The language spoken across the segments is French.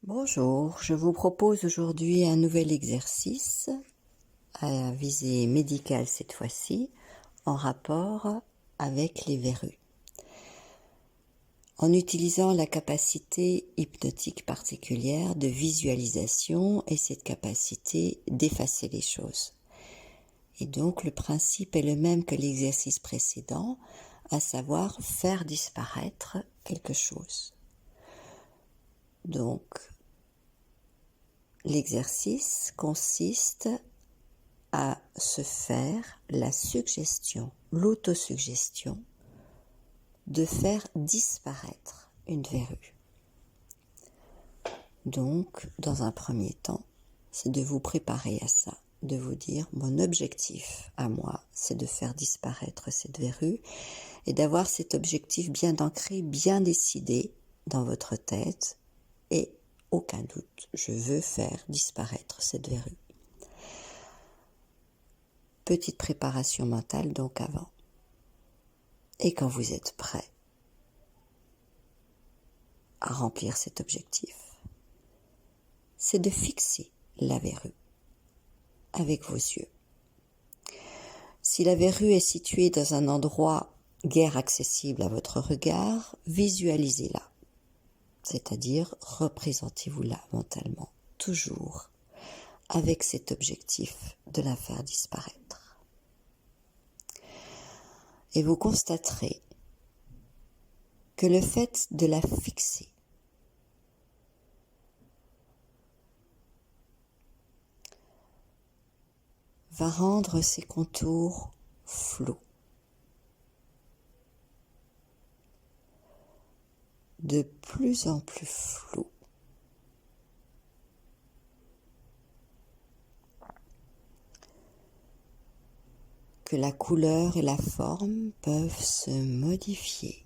Bonjour, je vous propose aujourd'hui un nouvel exercice à visée médicale cette fois-ci, en rapport avec les verrues. En utilisant la capacité hypnotique particulière de visualisation et cette capacité d'effacer les choses. Et donc le principe est le même que l'exercice précédent, à savoir faire disparaître quelque chose. Donc, l'exercice consiste à se faire la suggestion, l'autosuggestion de faire disparaître une verrue. Donc, dans un premier temps, c'est de vous préparer à ça, de vous dire mon objectif à moi, c'est de faire disparaître cette verrue et d'avoir cet objectif bien ancré, bien décidé dans votre tête et aucun doute, je veux faire disparaître cette verrue. Petite préparation mentale donc avant. Et quand vous êtes prêt à remplir cet objectif, c'est de fixer la verrue avec vos yeux. Si la verrue est située dans un endroit guère accessible à votre regard, visualisez-la. C'est-à-dire, représentez-vous-la mentalement, toujours avec cet objectif de la faire disparaître. Et vous constaterez que le fait de la fixer va rendre ses contours flous, de plus en plus flous. Que la couleur et la forme peuvent se modifier,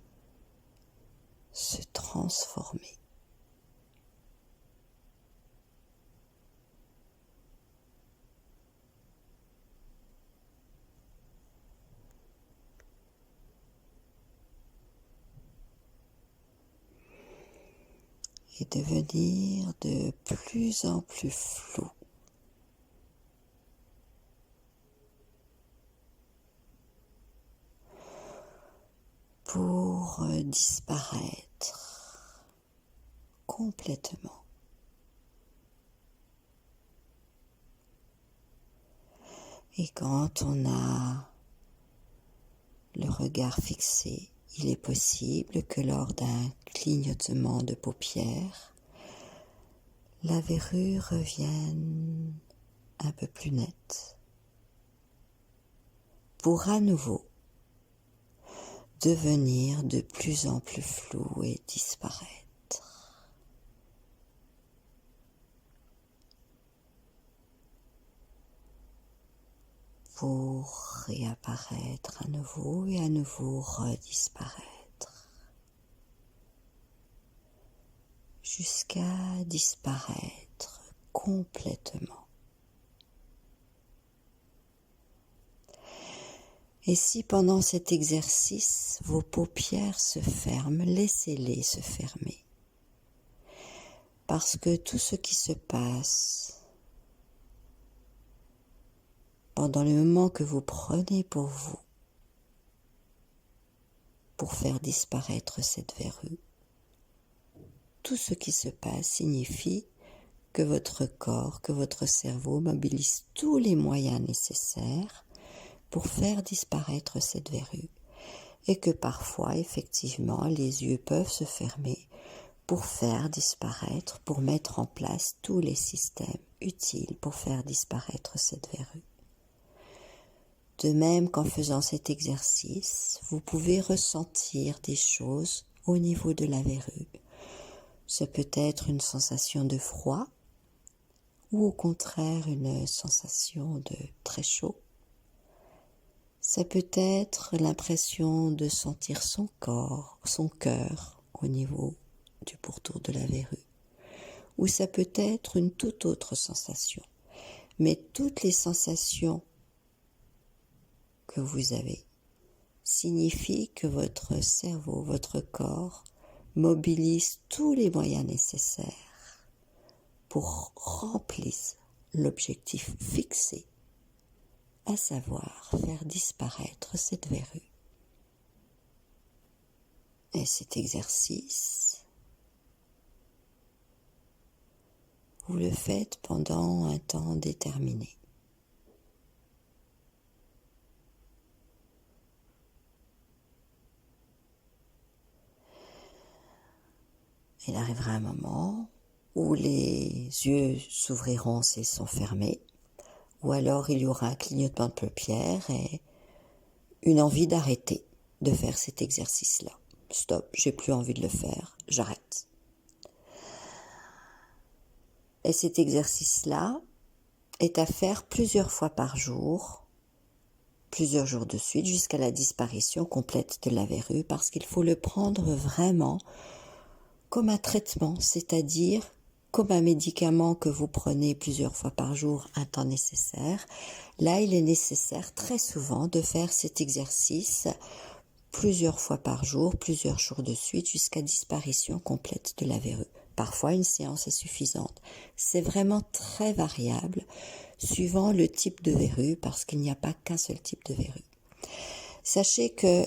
se transformer. Et devenir de plus en plus flou. Pour disparaître complètement. Et quand on a le regard fixé, il est possible que lors d'un clignotement de paupières, la verrue revienne un peu plus nette, pour à nouveau devenir de plus en plus flou et disparaître. Pour réapparaître à nouveau et à nouveau redisparaître. Jusqu'à disparaître complètement. Et si pendant cet exercice, vos paupières se ferment, laissez-les se fermer. Parce que tout ce qui se passe pendant le moment que vous prenez pour vous, pour faire disparaître cette verrue, tout ce qui se passe signifie que votre corps, que votre cerveau mobilise tous les moyens nécessaires pour faire disparaître cette verrue et que parfois, effectivement, les yeux peuvent se fermer pour faire disparaître, pour mettre en place tous les systèmes utiles pour faire disparaître cette verrue. De même qu'en faisant cet exercice, vous pouvez ressentir des choses au niveau de la verrue. Ce peut être une sensation de froid ou au contraire une sensation de très chaud. Ça peut être l'impression de sentir son corps, son cœur au niveau du pourtour de la verrue. Ou ça peut être une toute autre sensation. Mais toutes les sensations que vous avez signifient que votre cerveau, votre corps mobilise tous les moyens nécessaires pour remplir l'objectif fixé, à savoir faire disparaître cette verrue. Et cet exercice, vous le faites pendant un temps déterminé. Il arrivera un moment où les yeux s'ouvriront s'ils sont fermés, ou alors il y aura un clignotement de paupières et une envie d'arrêter de faire cet exercice-là. Stop, j'ai plus envie de le faire, j'arrête. Et cet exercice-là est à faire plusieurs fois par jour, plusieurs jours de suite, jusqu'à la disparition complète de la verrue, parce qu'il faut le prendre vraiment comme un traitement, c'est-à-dire comme un médicament que vous prenez plusieurs fois par jour, un temps nécessaire. Là, il est nécessaire très souvent de faire cet exercice plusieurs fois par jour, plusieurs jours de suite, jusqu'à disparition complète de la verrue. Parfois, une séance est suffisante. C'est vraiment très variable, suivant le type de verrue, parce qu'il n'y a pas qu'un seul type de verrue. Sachez que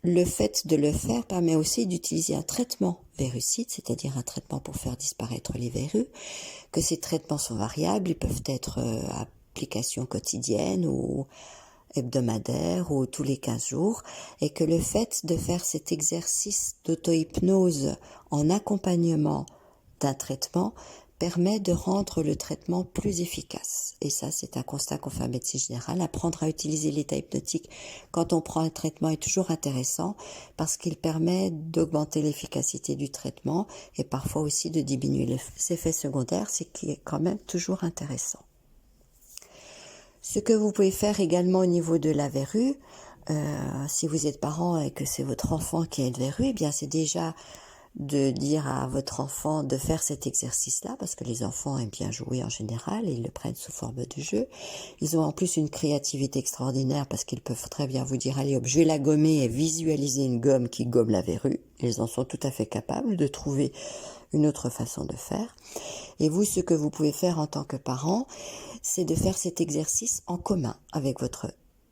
le fait de le faire permet aussi d'utiliser un traitement verrucide, c'est-à-dire un traitement pour faire disparaître les verrues, que ces traitements sont variables, ils peuvent être application quotidienne ou hebdomadaire ou tous les 15 jours, et que le fait de faire cet exercice d'auto-hypnose en accompagnement d'un traitement permet de rendre le traitement plus efficace. Et ça, c'est un constat qu'on fait en médecine générale. Apprendre à utiliser l'état hypnotique quand on prend un traitement est toujours intéressant parce qu'il permet d'augmenter l'efficacité du traitement et parfois aussi de diminuer les effets secondaires, ce qui est quand même toujours intéressant. Ce que vous pouvez faire également au niveau de la verrue, si vous êtes parent et que c'est votre enfant qui a une verrue, eh bien c'est déjà de dire à votre enfant de faire cet exercice-là, parce que les enfants aiment bien jouer en général et ils le prennent sous forme de jeu. Ils ont en plus une créativité extraordinaire parce qu'ils peuvent très bien vous dire « Allez hop, je vais la gommer » et visualiser une gomme qui gomme la verrue. Ils en sont tout à fait capables de trouver une autre façon de faire. Et vous, ce que vous pouvez faire en tant que parent, c'est de faire cet exercice en commun avec votre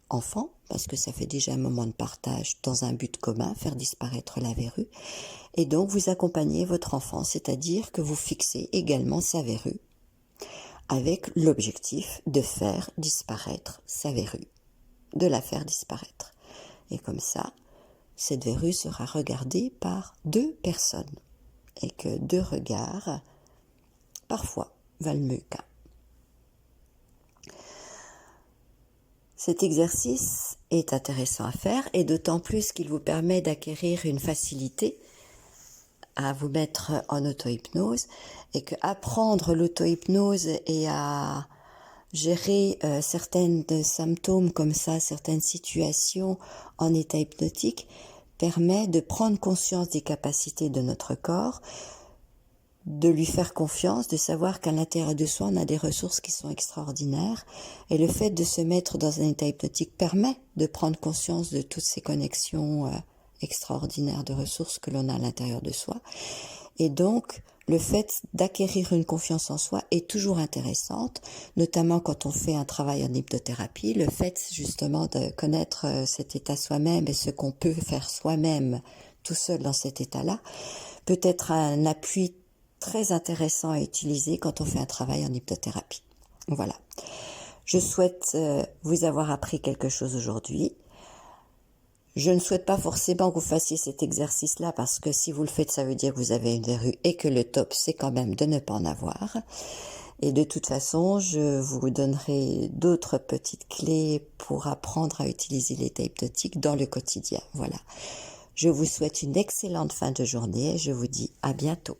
enfant, parce que ça fait déjà un moment de partage dans un but commun, faire disparaître la verrue. Et donc, vous accompagnez votre enfant, c'est-à-dire que vous fixez également sa verrue avec l'objectif de faire disparaître sa verrue, de la faire disparaître. Et comme ça, cette verrue sera regardée par 2 personnes et que 2 regards, parfois, valent mieux qu'un. Cet exercice est intéressant à faire et d'autant plus qu'il vous permet d'acquérir une facilité à vous mettre en auto-hypnose et que apprendre l'auto-hypnose et à gérer certains symptômes comme ça, certaines situations en état hypnotique permet de prendre conscience des capacités de notre corps, de lui faire confiance, de savoir qu'à l'intérieur de soi, on a des ressources qui sont extraordinaires. Et le fait de se mettre dans un état hypnotique permet de prendre conscience de toutes ces connexions extraordinaires de ressources que l'on a à l'intérieur de soi. Et donc, le fait d'acquérir une confiance en soi est toujours intéressante, notamment quand on fait un travail en hypnothérapie. Le fait justement de connaître cet état soi-même et ce qu'on peut faire soi-même tout seul dans cet état-là peut être un appui très intéressant à utiliser quand on fait un travail en hypnothérapie. Voilà. Je souhaite vous avoir appris quelque chose aujourd'hui. Je ne souhaite pas forcément que vous fassiez cet exercice-là parce que si vous le faites, ça veut dire que vous avez une verrue et que le top, c'est quand même de ne pas en avoir. Et de toute façon, je vous donnerai d'autres petites clés pour apprendre à utiliser l'état hypnotique dans le quotidien. Voilà. Je vous souhaite une excellente fin de journée et je vous dis à bientôt.